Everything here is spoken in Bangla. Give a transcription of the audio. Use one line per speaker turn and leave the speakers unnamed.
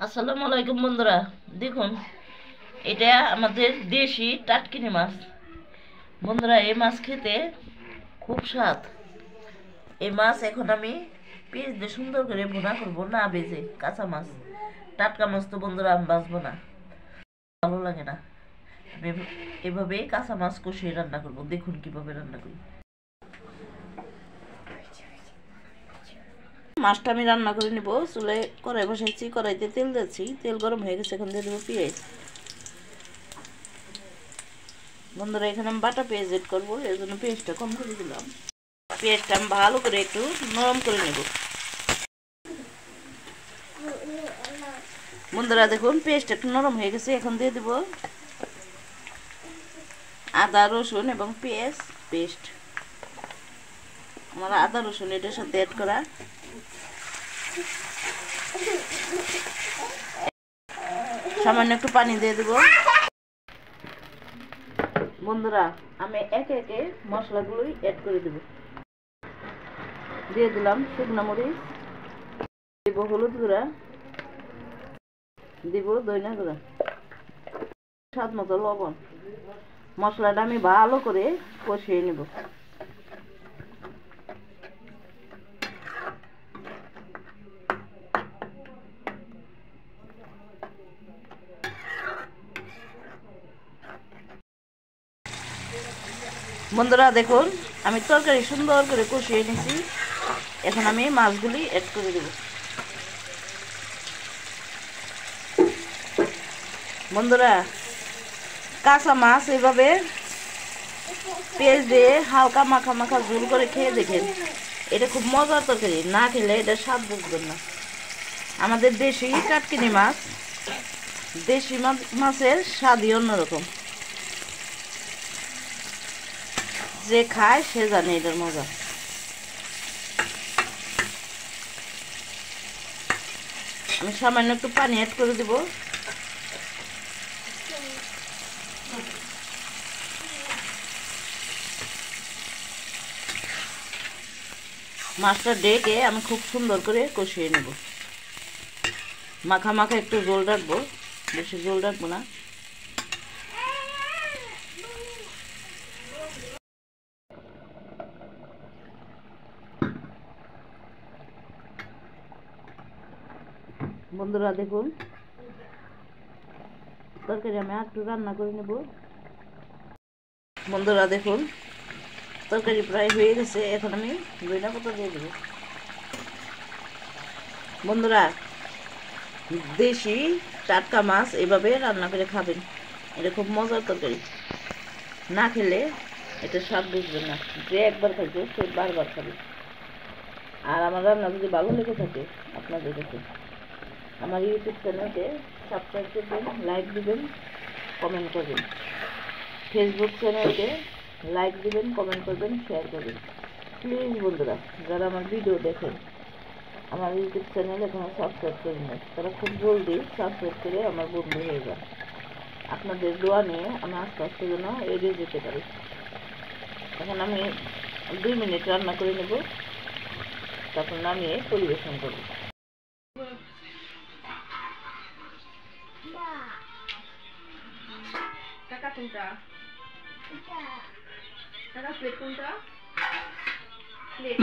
আসসালামু আলাইকুম বন্ধুরা, দেখুন এটা আমাদের দেশি টাটকিনি মাছ। বন্ধুরা, এই মাছ খেতে খুব স্বাদ। এই মাছ এখন আমি পেঁয়াজ দিয়ে সুন্দর করে ভুনা করবো, না ভেজে। কাঁচা মাছ, টাটকা মাছ তো বন্ধুরা আমি বাঁচবো না, ভালো লাগে না। আমি এভাবে কাঁচা মাছ কষিয়ে রান্না করবো। দেখুন কিভাবে রান্না করি। মাছটা আমি রান্না করে নিব। চুলে কড়াই বসাইছি, কড়াইতে তেল দিচ্ছি, তেল গরম হয়ে গেছে। এখন দিয়ে দেবো পেঁয়াজ। বন্ধুরা, এখানে আমি বাটা পেঁয়াজ এড করবো, এর জন্য পেঁয়াজটা কম করে দিলাম। পেঁয়াজটা আমি ভালো করে একটু নরম করে নেব। বন্ধুরা দেখুন, পেঁয়াজটা একটু নরম হয়ে গেছে। এখন দিয়ে দেব আদা রসুন এবং পেঁয়াজ পেস্ট। আমার আদা রসুন এটার সাথে অ্যাড করা। সামান্য একটু পানি দিয়ে দেব। বন্ধুরা, আমি একে একে মশলাগুলোই অ্যাড করে দেব। দিয়ে দিলাম শুকনো মরিচ, দেব হলুদ গুঁড়া, দিব ধনিয়া গুঁড়া, স্বাদ মতো লবণ। মশলাটা আমি ভালো করে কষিয়ে নেব। বন্ধুরা দেখুন, আমি তরকারি সুন্দর করে কষিয়ে নিয়েছি। এখন আমি মাছগুলি অ্যাড করে দেব। বন্ধুরা, কাঁচা মাছ এভাবে পেঁয়াজ দিয়ে হালকা মাখা মাখা ঝোল করে খেয়ে দেখেন। এটা খুব মজার তরকারি, না খেলে এটা স্বাদ বুঝবেন না। আমাদের দেশি টাটকিনি মাছ, দেশি মাছের স্বাদই অন্যরকম। যে খায় সে জানে এটার মজা। আমি সামান্য একটু পানি অ্যাড করে দেব। মাছটা ডেকে আমি খুব সুন্দর করে কষিয়ে নেব। মাখা মাখা একটু ঝোল রাখবো, বেশি ঝোল রাখবো না। বন্ধুরা দেখুন, তরকারি আমি একটু রান্না করে নেব। বন্ধুরা দেখুন, তরকারি প্রায় হয়ে গেছে। এখন আমি ধনিয়া পাতা দিয়ে দেবো। বন্ধুরা, দেশি টাটকা মাছ এভাবে রান্না করে খাবেন। এটা খুব মজার তরকারি, না খেলে এটা স্বাদ বুঝবেন না। যে একবার খাইছে সে বারবার খাবে। আর আমার রান্না যদি ভালো লেগে থাকে আপনাদের কাছে, আমার ইউটিউব চ্যানেলকে সাবস্ক্রাইব করবেন, লাইক দিবেন, কমেন্ট করবেন। ফেসবুক চ্যানেলকে লাইক দিবেন, কমেন্ট করবেন, শেয়ার করবেন। প্লিজ বন্ধুরা, যারা আমার ভিডিও দেখেন, আমার ইউটিউব চ্যানেল এখনো সাবস্ক্রাইব করেন না, তারা খুব জলদি সাবস্ক্রাইব করে আমার বন্ধু হয়ে যান। আপনাদের দোয়া নিয়ে আমি আস্তে আস্তে যেন এগিয়ে যেতে পারি। এখন আমি 2 মিনিট রান্না করে নেব, তারপর নামিয়ে পরিবেশন করব।
টাকা কোনটা? টাকা প্লেট কোনটা? প্লেট